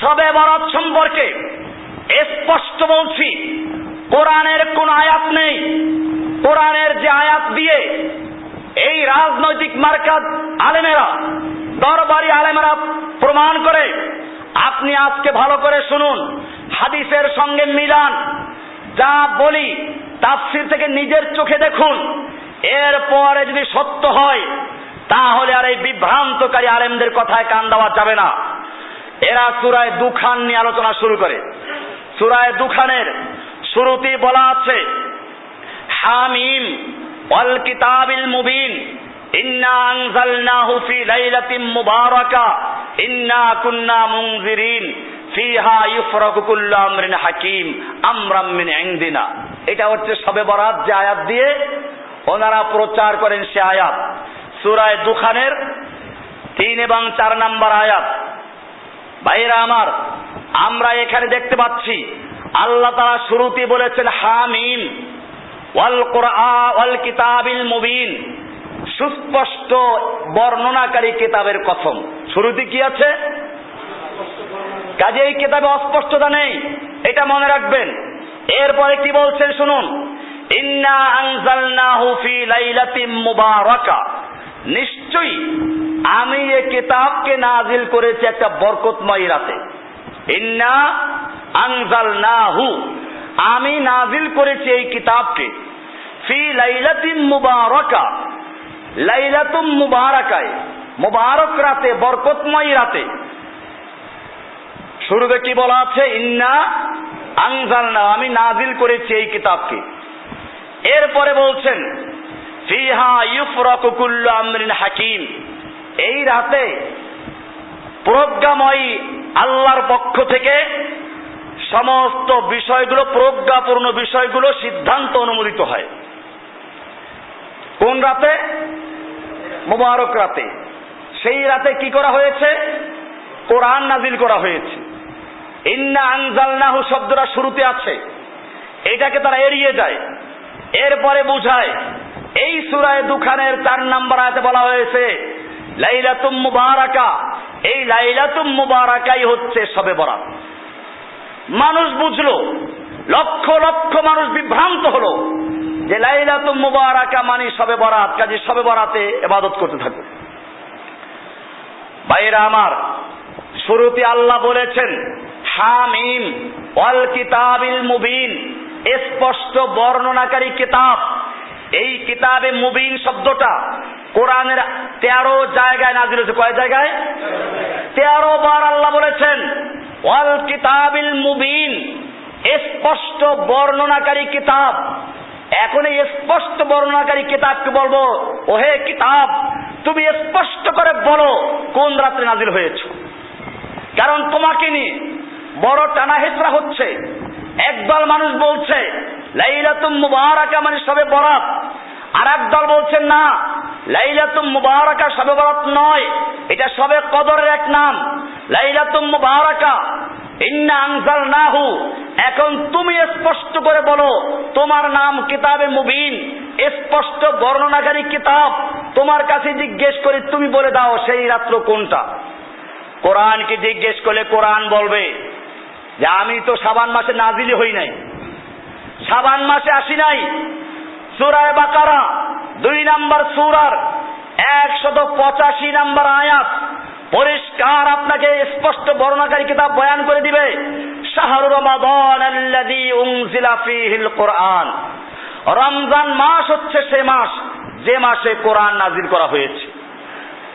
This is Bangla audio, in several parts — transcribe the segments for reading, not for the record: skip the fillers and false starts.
শবে বরাত সম্পর্কে স্পষ্ট বলছি, কোরআনের কোন আয়াত নেই। কোরআনের যে আয়াত দিয়ে এই রাজনৈতিক মার্কাজ আলেমেরা, দরবারি আলেমেরা প্রমাণ করে, আপনি আজকে ভালো করে শুনুন, হাদিসের সঙ্গে মিলান, যা বলি তাফসীর থেকে নিজের চোখে দেখুন। এরপরে যদি সত্য হয় তাহলে আর এই বিভ্রান্তকারী আলেমদের কথায় কান দেওয়া যাবে না। এরা সূরা দুখান নিয়ে আলোচনা শুরু করে। সূরা দুখানের শুরুতেই বলা আছে, হামিম ওয়াল কিতাবিল মুবিন ইন্না আনজালনাহু ফি লাইলাতিন মুবারাকা ইন্না কুন্না মুনজিরিন ফিহা ইউফরাকু কুল্লু আমরিন হাকিম আমরাম মিন ইনদিনা। এটা হচ্ছে শবে বরাত যে আয়াত দিয়ে ওনারা প্রচার করেন সে আয়াত, সূরা দুখানের 3 এবং 4 নম্বর আয়াত। ভাইরা আমার, আমরা এখানে দেখতে পাচ্ছি আল্লাহ তাআলা শুরুতেই বলেছেন হামিম ওয়াল কুরআন ওয়াল কিতাবিল মুবিন, সুস্পষ্ট বর্ণনাকারী কিতাবের কসম। শুরুতে কি আছে? কাজে এই কিতাবে অস্পষ্টতা নেই, এটা মনে রাখবেন। এরপরে কি বলছেন শুনুন, ইন্না আনজালনাহু ফি লাইলাতিন মুবারাকা, নিশ্চয়ই আমি এই কিতাবকে নাজিল করেছি একটা বরকতময় রাতে। ইন্না আনজালনাহু, আমি নাজিল করেছি এই কিতাবকে, ফি লাইলাতিন মুবারাকা, লাইলাতুম মুবারাকায়, মুবারক রাতে, বরকতময় রাতে। শুরুতে কি বলা আছে? ইন্না আনজালনা, আমি নাজিল করেছি এই কিতাবকে। এরপরে বলছেন ফিহা ইউফরাকু কুল্লু আমরিন হাকিম, এই রাতে প্রজ্ঞাময়ী আল্লাহর পক্ষ থেকে সমস্ত বিষয়গুলো, প্রজ্ঞাপূর্ণ বিষয়গুলো সিদ্ধান্ত অনুমোদিত হয়। কোন রাতে? মুবারক রাতে। সেই রাতে কি করা হয়েছে? কোরআন নাজিল করা হয়েছে। ইন্না আনজালনাহু শব্দটা শুরুতে আছে, এটাকে তারা এড়িয়ে যায়। এরপরে বুঝায়, এই সূরা দুখানের 4 নম্বর আয়াতে বলা হয়েছে লাইলাতুম মুবারাকা, এই লাইলাতুম মুবারাকাই হচ্ছে শবে বরাত। মানুষ বুঝলো, লক্ষ লক্ষ মানুষ বিভ্রান্ত হলো যে লাইলাতুম মুবারাকা মানে শবে বরাত, কাজে শবে বরাতে ইবাদত করতে থাকো। ভাইরা আমার, শুরুতে আল্লাহ বলেছেন হামিম ওয়াল কিতাবিল মুবিন, স্পষ্ট বর্ণনাকারী কিতাব। এই কিতাবে মুবিন শব্দটা কোরআনের 13 জায়গায় নাযিল হয়েছে। কয় জায়গায়? 13 বার আল্লাহ বলেছেন ওয়াল কিতাবিল মুবিন, স্পষ্ট বর্ণনাকারী কিতাব। এখন এই স্পষ্ট বর্ণনাকারী কিতাবকে বলবো, ওহে কিতাব, তুমি স্পষ্ট করে বলো কোন রাত্রে নাজিল হয়েছে। কারণ তোমাকে নিয়ে বড় টানা হেচড়া হচ্ছে। একদল মানুষ বলছে লাইলাতুম মুবারাকা মানে শবে বরাত, আর একদল বলছেন না, লাইলাতুম মুবারাকা শবে বরাত নয়, এটা শবে কদরের এক নাম, লাইলাতুম মুবারাকা ইন্না আনজালনাহু। এখন তুমি স্পষ্ট করে বলো, তোমার নাম কিতাবে মুবিন, স্পষ্ট বর্ণনাকারী কিতাব, তোমার কাছে জিজ্ঞেস করি, তুমি বলে দাও সেই রাত্র কোনটা। কোরআনকে জিজ্ঞেস করলে কোরআন বলবে যে আমি তো শাবান মাসে নাজিলই হই নাই, শাবান মাসে আসি নাই। সূরা বাকারা 2 নম্বর সূরার 185 নম্বর আয়াত পরিষ্কার আপনাকে স্পষ্ট বর্ণনাকারী কিতাব বয়ান করে দিবে, শাহরু রমাদান আল্লাযী উনজিলা ফীহিল কুরআন, রমজান মাস হচ্ছে সে মাস যে মাসে কোরআন নাজিল করা হয়েছে।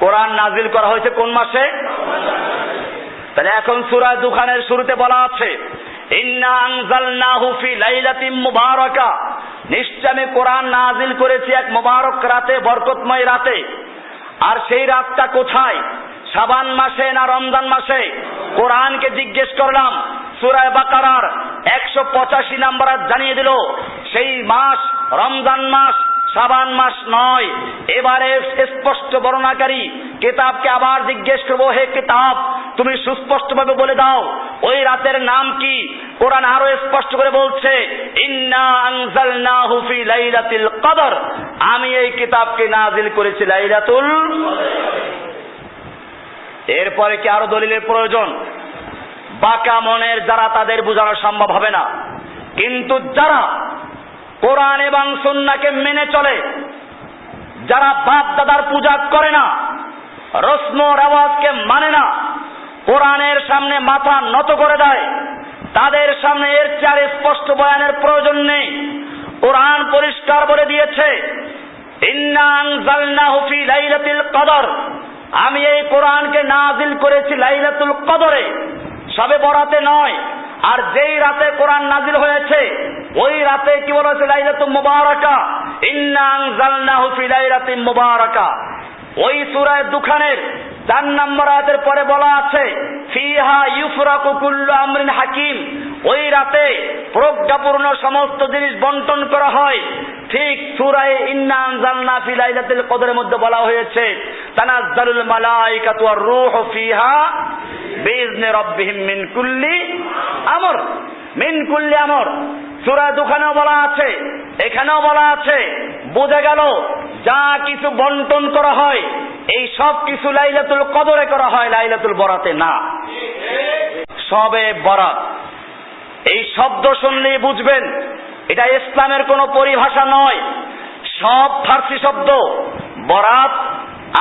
কোরআন নাজিল করা হয়েছে কোন মাসে? তাহলে এখন সূরা দুখানের শুরুতে বলা আছে ইন্না আনজালনাহু ফি লাইলাতিন মুবারাকা, নিশ্চয় আমি কোরআন নাজিল করেছি এক মুবারক রাতে, বরকতময় রাতে। আর সেই রাতটা কোথায়? শাবান মাসে না রমজান মাসে? কোরআনকে জিজ্ঞেস করলাম, সূরা বাকারার 185 নম্বর জানিয়ে দিল সেই মাস রমজান মাস, শাবান মাস নয়। এবারে স্পষ্ট বর্ণনাকারী কিতাবকে আবার জিজ্ঞেস করবো, হে কিতাব, তুমি সুস্পষ্টভাবে বলে দাও ওই রাতের নাম কি। কোরআন আরো স্পষ্ট করে বলছে ইন্না আনজালনাহু ফি লাইলাতিল কদর, আমি এই কিতাবকে নাজিল করেছি লাইলাতুল। এরপরে কি আরো দলিলের প্রয়োজন? বাঁকা মনের যারা, তাদের বোঝানো সম্ভব হবে না। কিন্তু যারা কোরআন এবং সুন্নাহকে মেনে চলে, যারা বাপ দাদার পূজা করে না, রসম রেওয়াজকে মানে না, কোরআনের সামনে মাথা নত করে দেয়, তাদের সামনে এর চেয়ে স্পষ্ট বয়ানের প্রয়োজন নেই। কোরআন পরিষ্কার বলে দিয়েছে, ইন্না আনজালনাহু ফি লাইলাতুল কদর, আমি এই কোরআনকে নাজিল করেছি লাইলাতুল কদরে, শবে বরাতে নয়। আর যেই রাতে কোরআন নাজিল হয়েছে ওই রাতে কি বলা হয়েছে? লাইলাতুল মুবারাকা, ইন্না আনজালনাহু ফি লাইলাতিন মুবারাকা। ওই সূরা দুখানের 4 নম্বর আয়াতের পরে বলা আছে, ফিহা ইউফরাকু কুল্লু আমরিন হাকিম, ওই রাতে প্রজ্ঞাপূর্ণ সমস্ত জিনিস বন্টন করা হয়। ঠিক সূরা ইন্না আনজালনা ফি লাইলাতুল কদরের মধ্যে বলা হয়েছে, তানাজ্জালুল মালাইকাতু ওয়ার রূহু ফিহা বিইজনি রাব্বিহিম মিন কুল্লি আমর, মিন কুল্লি আমর। সূরা দুখানেও বলা আছে, এখানেও বলা আছে। বোঝা গেল যা কিছু বন্টন করা হয় এই সব কিছু লাইলাতুল কদরে করা হয়, লাইলাতুল বরাতে না। শবে বরাত এই শব্দ শুনলেই বুঝবেন এটা ইসলামের কোনো পরিভাষা নয়, সব ফার্সি শব্দ। বরাত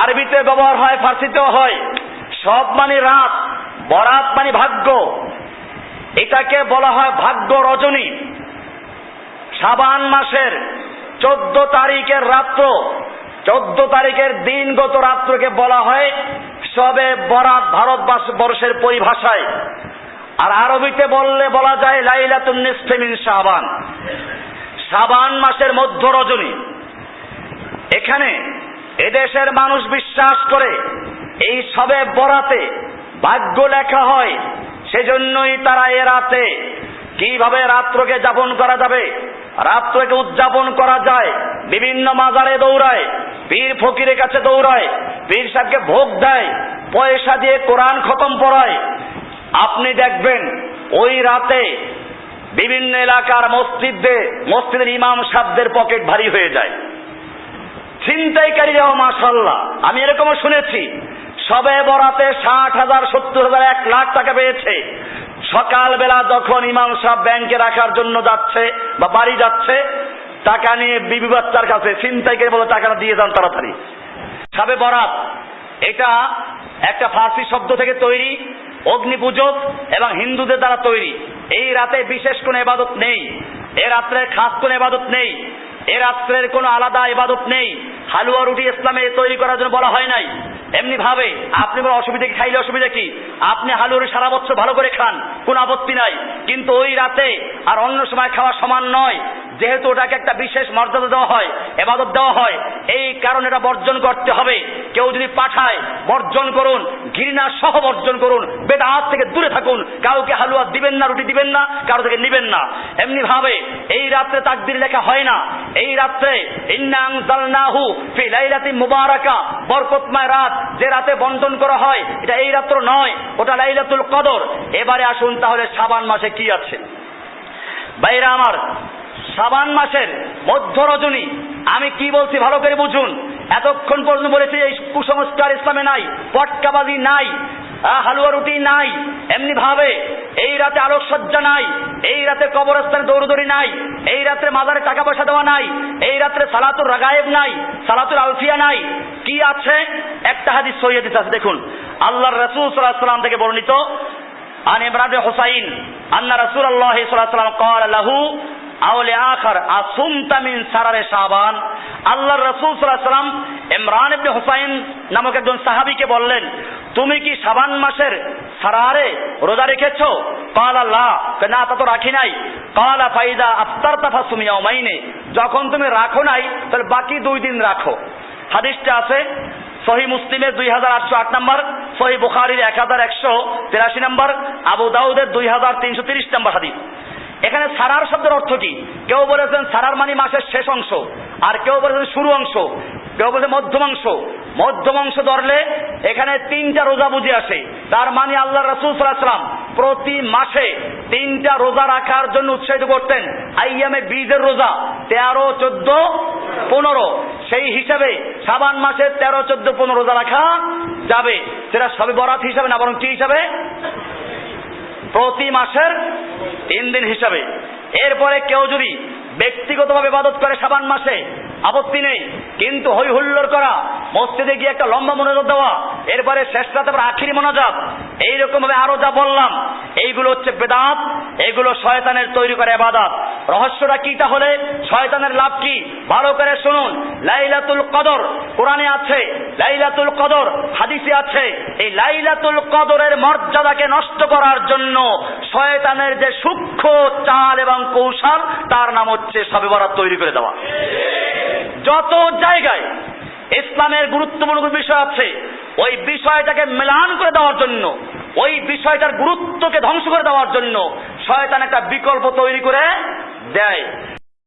আরবিতে ব্যবহার হয়, ফার্সিতেও হয়। সব মানে রাত, বরাত মানে ভাগ্য। এটাকে বলা হয় ভাগ্য রজনী। শাবান মাসের 14 তারিখের রাত্র, 14 তারিখের দিনগত রাত্রকে বলা হয় শবে বরাত ভারতবর্ষের পরিভাষায়। আর আরবিতে বললে বলা যায় লাইলাতুন নিসফি মিন শাবান, শাবান মাসের মধ্য রজনী। এখানে এদেশের মানুষ বিশ্বাস করে এই শবে বরাতে ভাগ্য লেখা হয়, সেজন্যই তারা এ রাতে কিভাবে রাত্রকে যাপন করা যাবে, রাত্রকে উদযাপন করা যায়, বিভিন্ন মাজারে দৌড়ায়, পীর ফকিরের কাছে দৌড়ায়, পীর সাহেবকে ভোগ দেয়, পয়সা দিয়ে কোরআন খতম পড়ায়। আপনি দেখবেন ওই রাতে বিভিন্ন এলাকার মসজিদের ইমাম সাহেবদের পকেট ভারী হয়ে যায়। ছিনতাইকারীরাও মাশাআল্লাহ, আমি এরকমও শুনেছি শবে বরাতে 60,000, 70,000, 1 লাখ টাকা পেয়েছে। সকালবেলা যখন ইমাম সাহেব ব্যাংকে রাখার জন্য যাচ্ছে বা বাড়ি যাচ্ছে, টাকা নিয়ে বিবি বাচ্চার কাছে ছিনতাইকারী বলে টাকাটা দিয়ে যান তাড়াতাড়ি। শবে বরাত এটা একটা ফার্সি শব্দ থেকে তৈরি, অগ্নি পূজক এবং হিন্দুদের দ্বারা তৈরি। এই রাতে বিশেষ কোনো ইবাদত নেই, এ রাত্রে খাস কোনো ইবাদত নেই, এ রাত্রের কোনো আলাদা ইবাদত নেই। হালুয়া রুটি ইসলামে তৈরি করার জন্য বলা হয় নাই। এমনি ভাবে আপনি বলে অসুবিধা কি, খাইলে অসুবিধা কি? আপনি হালুয়া সারা বছর ভালো করে খান, কোনো আপত্তি নাই। কিন্তু ওই রাতে আর অন্য সময় খাওয়া সমান নয়, যেহেতু ওটাকে একটা বিশেষ মর্যাদা দেওয়া হয়, ইবাদত দেওয়া হয়, এই কারণে এটা বর্জন করতে হবে। কেউ যদি পাঠায় বর্জন করুন, ঘৃণা সহ বর্জন করুন, বেদাত থেকে দূরে থাকুন। কাউকে হালুয়া দিবেন না, রুটি দিবেন না, কারো থেকে নিবেন না। এমনি ভাবে এই রাত্রে তাকদীর লেখা হয় না। এই রাত্রে ইন্না আনজালনাহু ফি লাইলাতিন মুবারাকা, বরকতময় রাত, যে রাতে বন্টন করা হয় এটা এই রাত্র নয়, ওটা লাইলাতুল কদর। এবারে আসুন তাহলে শাবান মাসে কি আছে। ভাইরা আমার, শাবান মাসের মধ্য রজনী, আমি কি বলছি ভালো করে বুঝুন। এতক্ষণ পর্যন্ত বলেছি এই কুসংস্কার ইসলামে নাই, পটকাবাজি নাই, হালুয়া রুটি নাই। এমনি ভাবে এই রাতে আলোকসজ্জা নাই, এই রাতে কবরস্থানে দৌড়দৌড়ি নাই, এই রাত্রে মাজারে টাকা পয়সা দেওয়া নাই, এই রাত্রে সালাতুর রাগায়েব নাই, সালাতুর আলফিয়া নাই। কি আছে? একটা হাদিস সহিহ হাদিস আছে, দেখুন। আল্লাহর রাসূল সাল্লাল্লাহু আলাইহি ওয়াসাল্লাম থেকে বর্ণিত, আন ইমরান বিন হুসাইন আন্না রাসূলুল্লাহ সাল্লাল্লাহু আলাইহি ওয়াসাল্লাম ক্বালা লাহু আওলি আখার আসুমতা মিন সারারে শাবান। আল্লাহর রাসূল সাল্লাল্লাহু আলাইহি ওয়াসাল্লাম ইমরান ইবনে হুসাইন নামক একজন সাহাবীকে বললেন, তুমি কি শাবান মাসের সারারে রোজা রেখেছো? ক্বালা লা, না তা তো রাখি নাই। ক্বালা ফাইদা আফতারতা ফাসুম ইয়াওমাইনি, যখন তুমি রাখো নাই তাহলে বাকি 2 দিন রাখো। হাদিসটা আছে সহিহ মুসলিমের 2808 নম্বর, সহিহ বুখারীর 1183 নম্বর, আবু দাউদের 2330 নম্বর হাদিস। এখানে সারার শব্দের অর্থ কি? কেউ বলেছেন সারার মানে মাসের শেষ অংশ, আর কেউ বলেছেন শুরু অংশ, কেউ বলেছেন মধ্যমাংশ। মধ্যমাংশ ধরলে এখানে 3টা রোজা বুঝে আসে। তার মানে আল্লাহ রাসূল সাল্লাল্লাহু আলাইহি ওয়াসাল্লাম প্রতি মাসে 3টা রোজা রাখার জন্য উৎসাহিত করতেন। আইয়ামে বীজের রোজা 13, 14, 15। সেই হিসাবে শাবান মাসে 13, 14, 15 রোজা রাখা যাবে। সেটা শবে বরাত হিসাবে না, বরং কি হিসাবে? প্রতি মাসের 3 দিন হিসাবে। এরপরে কেউ যদি ব্যক্তিগতভাবে ইবাদত করে শাবান মাসে আপত্তি নেই, কিন্তু হই হুল্লোড় করা, মসজিদে গিয়ে একটা লম্বা মোনাজাত দেওয়া, এরপরে শেষ রাতে আবার আখিরি মোনাজাত, এইরকম ভাবে আরো যা বললাম, এইগুলো হচ্ছে বেদাত, এগুলো শয়তানের তৈরি করা ইবাদত। রহস্যটা কি তাহলে? শয়তানের লাভ কি? ভালো করে শুনুন। লাইলাতুল কদর কোরআনে আছে, লাইলাতুল কদর হাদিসে আছে। এই লাইলাতুল কদরের মর্যাদাকে নষ্ট করার জন্য শয়তানের যে সূক্ষ্ম চাল এবং কৌশল, তার নাম হচ্ছে শবে বরাত তৈরি করে দেওয়া। যত জায়গায় ইসলামের গুরুত্বপূর্ণ বিষয় আছে, ওই বিষয়টাকে ম্লান করে দেওয়ার জন্য, ওই বিষয়টার গুরুত্বকে ধ্বংস করে দেওয়ার জন্য শয়তান একটা বিকল্প তৈরি করে দেয়।